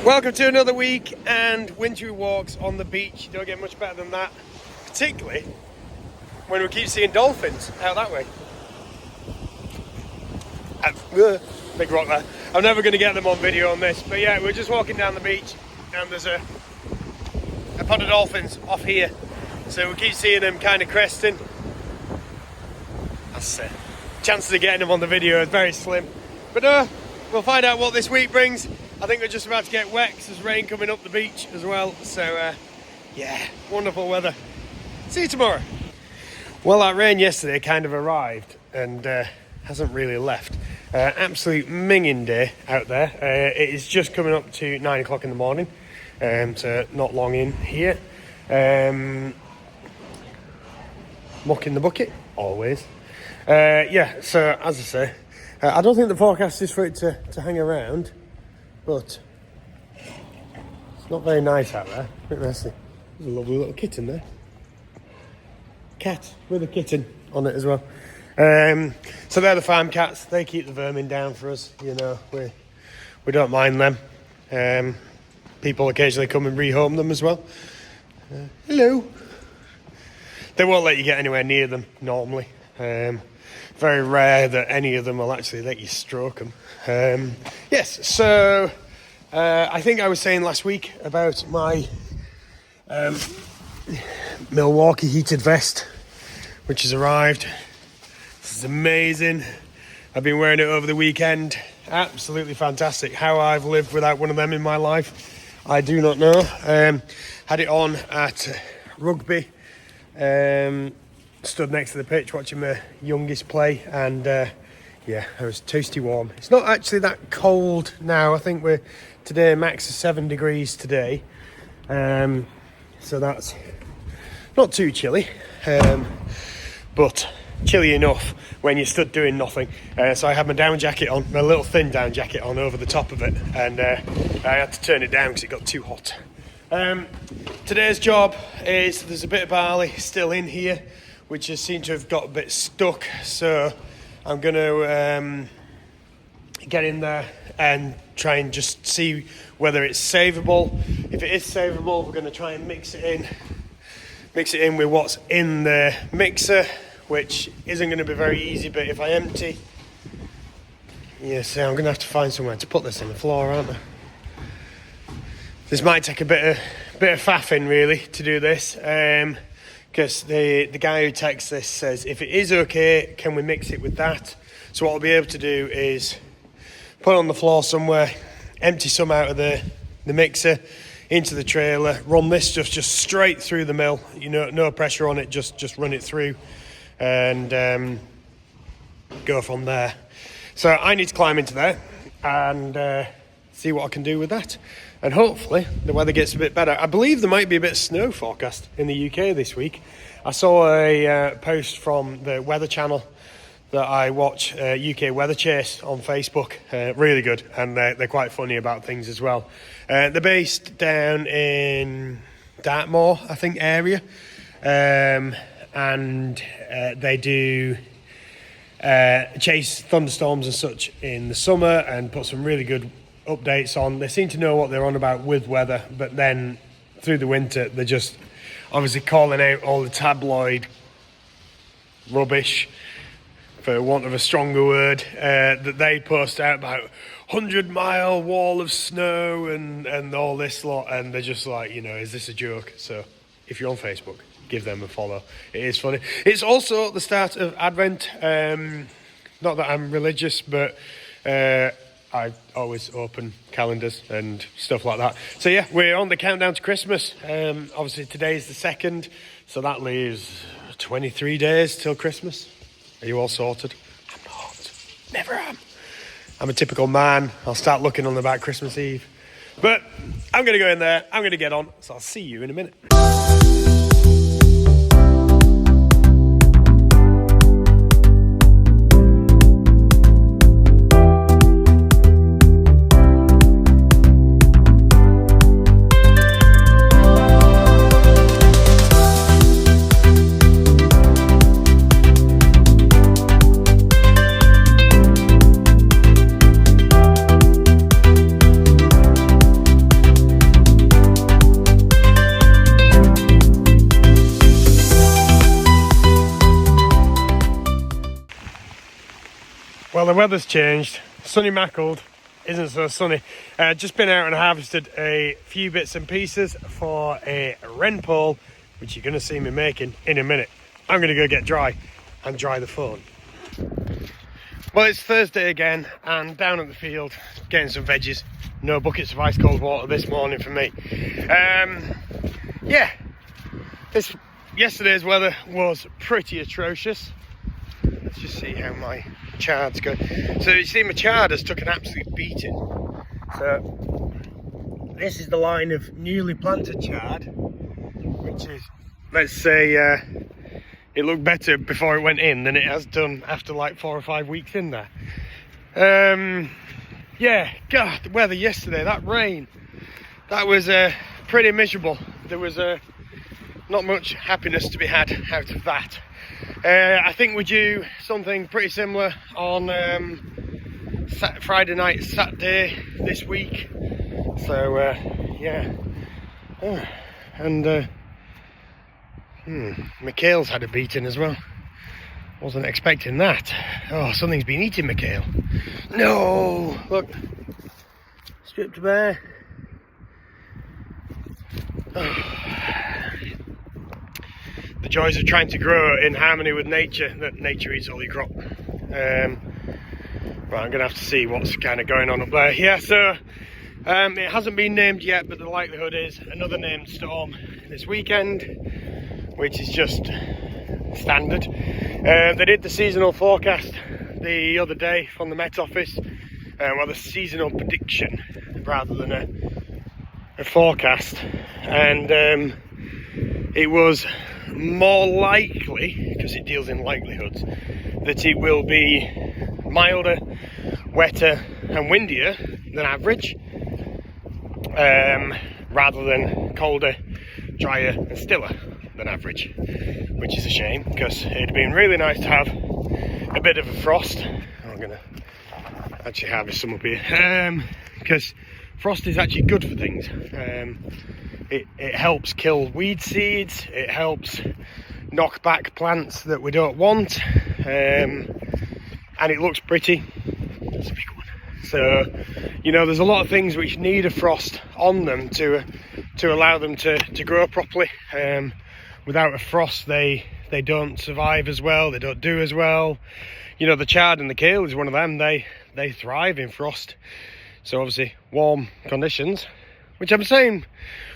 Welcome to another week and wintry walks on the beach. You don't get much better than that, particularly when we keep seeing dolphins out that way. Big rock there. I'm never going to get them on video on this, but yeah, we're just walking down the beach and there's a pod of dolphins off here, so we keep seeing them kind of cresting. That's it. Chances of getting them on the video is very slim, but we'll find out what this week brings. I think we're just about to get wet because there's rain coming up the beach as well. So, yeah, wonderful weather. See you tomorrow. Well, that rain yesterday kind of arrived and hasn't really left. Absolute minging day out there. It is just coming up to 9 o'clock in the morning, so not long in here. Muck in the bucket, always. Yeah, so as I say, I don't think the forecast is for it to hang around. But it's not very nice out there. A bit messy. There's a lovely little kitten there. Cat with a kitten on it as well. So they're the farm cats. They keep the vermin down for us. You know, we don't mind them. People occasionally come and rehome them as well. Hello. They won't let you get anywhere near them normally. Very rare that any of them will actually let you stroke them. Yes, so I think I was saying last week about my Milwaukee heated vest, which has arrived. This is amazing. I've been wearing it over the weekend. Absolutely fantastic. How I've lived without one of them in my life, I do not know. Had it on at rugby. Stood next to the pitch watching my youngest play, and yeah, it was toasty warm. It's not actually that cold now. I think we're today max of 7 degrees today, so that's not too chilly, but chilly enough when you stood doing nothing. So I had my down jacket on, my little thin down jacket on over the top of it, and I had to turn it down because it got too hot. Today's job is, there's a bit of barley still in here which has seemed to have got a bit stuck, so I'm going to get in there and try and just see whether it's savable. If it is savable, we're going to try and mix it in with what's in the mixer, which isn't going to be very easy, but if I empty, yeah, so I'm going to have to find somewhere to put this on the floor, aren't I? This might take a bit of faffing really to do this, because the guy who texts this says, if it is okay, can we mix it with that? So what I'll be able to do is put it on the floor somewhere, empty some out of the mixer into the trailer, run this just straight through the mill, you know, no pressure on it, just run it through, and go from there. So I need to climb into there and see what I can do with that. And hopefully the weather gets a bit better. I believe there might be a bit of snow forecast in the UK this week. I saw a post from the Weather Channel that I watch, UK Weather Chase on Facebook. Really good, and they're quite funny about things as well. They're based down in Darragh, I think, area. And they do chase thunderstorms and such in the summer and put some really good updates on. They seem to know what they're on about with weather, but then through the winter they're just obviously calling out all the tabloid rubbish, for want of a stronger word, that they post out about 100-mile wall of snow and all this lot, and they're just like, you know, is this a joke? So if you're on Facebook, give them a follow. It is funny. It's also the start of Advent. Not that I'm religious, but I always open calendars and stuff like that. So yeah, we're on the countdown to Christmas. Obviously today's the 2nd, so that leaves 23 days till Christmas. Are you all sorted? I'm not. Never am. I'm a typical man. I'll start looking on about Christmas Eve. But I'm going to go in there. I'm going to get on. So I'll see you in a minute. Well, the weather's changed. Sunny Mackled isn't so sunny. Just been out and harvested a few bits and pieces for a wren pole, which you're going to see me making in a minute. I'm going to go get dry and dry the phone. Well, it's Thursday again, and down at the field getting some veggies. No buckets of ice cold water this morning for me. Yeah, yesterday's weather was pretty atrocious. Let's just see how my chard's going. So you see my chard has took an absolute beating. So this is the line of newly planted chard, which is, let's say, it looked better before it went in than it has done after like 4 or 5 weeks in there. Yeah, God, the weather yesterday, that rain, that was pretty miserable. There was not much happiness to be had out of that. I think we do something pretty similar on Friday night, Saturday this week. So yeah, and McHale's had a beating as well. Wasn't expecting that. Oh, something's been eating McHale. No, look, stripped bare. Oh. The joys of trying to grow in harmony with nature, that nature eats all your crop. But I'm gonna have to see what's kind of going on up there. Yeah, so it hasn't been named yet, but the likelihood is another named storm this weekend, which is just standard. They did the seasonal forecast the other day from the Met Office, well, the seasonal prediction rather than a forecast, and it was more likely, because it deals in likelihoods, that it will be milder, wetter and windier than average, rather than colder, drier and stiller than average, which is a shame, because it'd been really nice to have a bit of a frost. I'm gonna actually harvest some up here, because frost is actually good for things. It helps kill weed seeds, it helps knock back plants that we don't want, and it looks pretty. That's a big one. So, you know, there's a lot of things which need a frost on them to allow them to grow properly. Without a frost, they don't survive as well, they don't do as well. You know, the chard and the kale is one of them. They thrive in frost. So obviously warm conditions, which I'm saying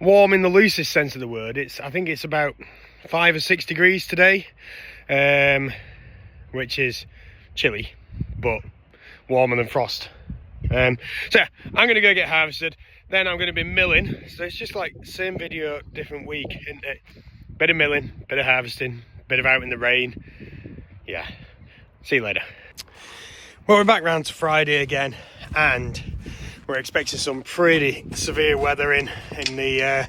warm in the loosest sense of the word. I think it's about 5 or 6 degrees today, which is chilly, but warmer than frost. So yeah, I'm gonna go get harvested, then I'm gonna be milling. So it's just like same video, different week, isn't it? Bit of milling, bit of harvesting, bit of out in the rain. Yeah, see you later. Well, we're back round to Friday again, and we're expecting some pretty severe weather in the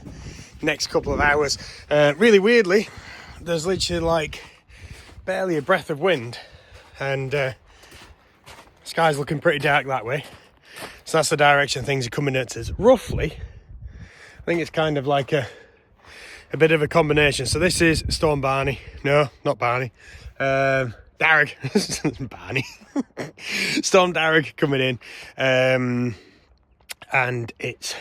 next couple of hours. Really weirdly, there's literally like barely a breath of wind, and sky's looking pretty dark that way. So that's the direction things are coming at us. Roughly, I think it's kind of like a bit of a combination. So this is Storm Barney. No, not Barney. Darragh. Barney. Storm Darragh coming in. And it's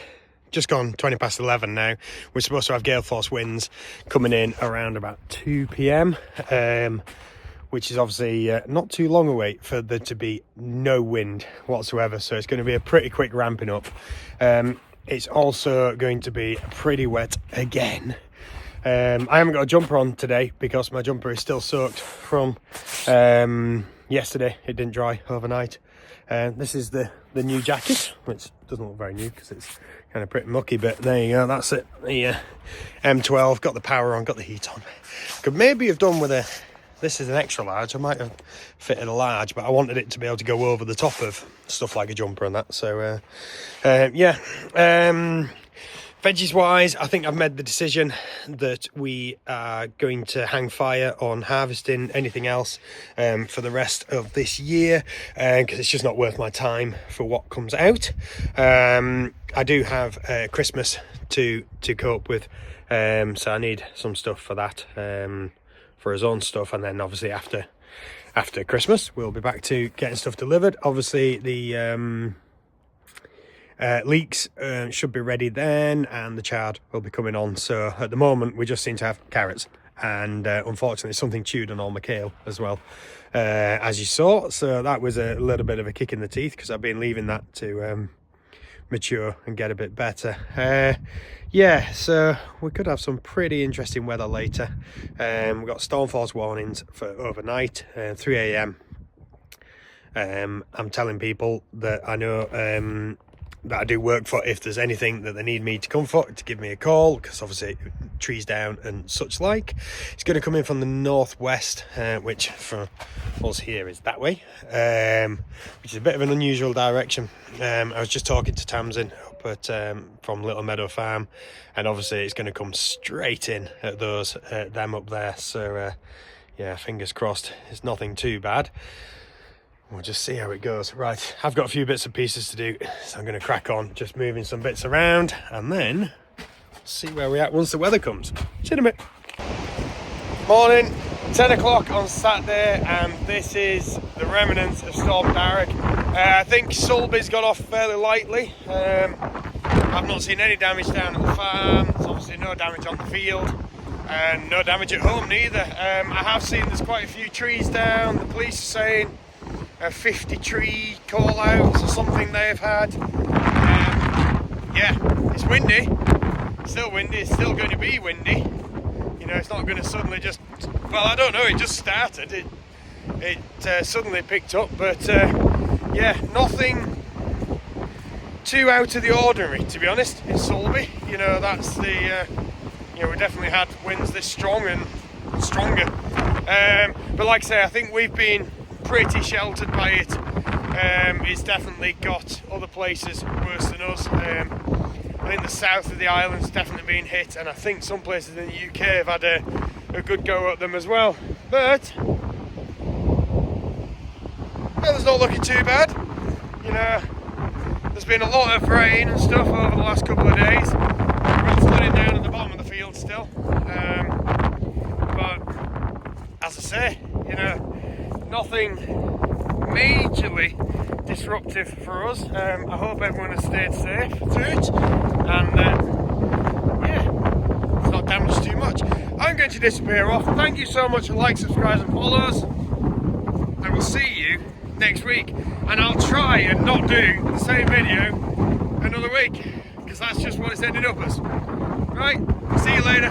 just gone 20 past 11 now. We're supposed to have gale force winds coming in around about 2 p.m, which is obviously not too long away for there to be no wind whatsoever. So it's going to be a pretty quick ramping up. It's also going to be pretty wet again. I haven't got a jumper on today because my jumper is still soaked from yesterday. It didn't dry overnight. This is the new jacket, which doesn't look very new because it's kind of pretty mucky, but there you go, that's it. The M12, got the power on, got the heat on. Could maybe have done with this is an extra large. I might have fitted a large, but I wanted it to be able to go over the top of stuff like a jumper and that. So yeah. Veggies wise, I think I've made the decision that we are going to hang fire on harvesting anything else for the rest of this year, because it's just not worth my time for what comes out. I do have Christmas to cope with, so I need some stuff for that, for his own stuff, and then obviously after after Christmas, we'll be back to getting stuff delivered. Obviously, the leeks should be ready then, and the chard will be coming on. So at the moment, we just seem to have carrots, and unfortunately, something chewed on all my kale as well, as you saw. So that was a little bit of a kick in the teeth, because I've been leaving that to mature and get a bit better. Yeah, so we could have some pretty interesting weather later. We've got storm force warnings for overnight, 3 a.m. I'm telling people that I know that I do work for, if there's anything that they need me to come for, to give me a call, because obviously trees down and such like. It's going to come in from the northwest, which for us here is that way, which is a bit of an unusual direction. I was just talking to Tamsin up at from Little Meadow Farm, and obviously it's going to come straight in at those them up there. So yeah, fingers crossed it's nothing too bad. We'll just see how it goes. Right, I've got a few bits and pieces to do, so I'm going to crack on, just moving some bits around, and then see where we're at once the weather comes. See you in a bit. Morning, 10 o'clock on Saturday, and this is the remnants of Storm Darragh. I think Sulby's got off fairly lightly. I've not seen any damage down at the farm. There's obviously no damage on the field, and no damage at home neither. I have seen there's quite a few trees down. The police are saying 50 tree call outs or something they've had. Yeah, it's windy, still windy, it's still going to be windy. You know, it's not going to suddenly just, well, I don't know, it just started, it suddenly picked up, but yeah, nothing too out of the ordinary, to be honest, in Sulby. You know, that's the, you know, we definitely had winds this strong and stronger. But like I say, I think we've been pretty sheltered by it. It's definitely got other places worse than us. I think the south of the island's definitely been hit, and I think some places in the UK have had a good go at them as well. But weather's not looking too bad. You know, there's been a lot of rain and stuff over the last couple of days. We've got flooding down at the bottom of the field still. But as I say, you know, nothing majorly disruptive for us. I hope everyone has stayed safe through it, and yeah, it's not damaged too much. I'm going to disappear off. Thank you so much for like, subscribe and follows. I will see you next week, and I'll try and not do the same video another week, because that's just what it's ended up as. Right, see you later.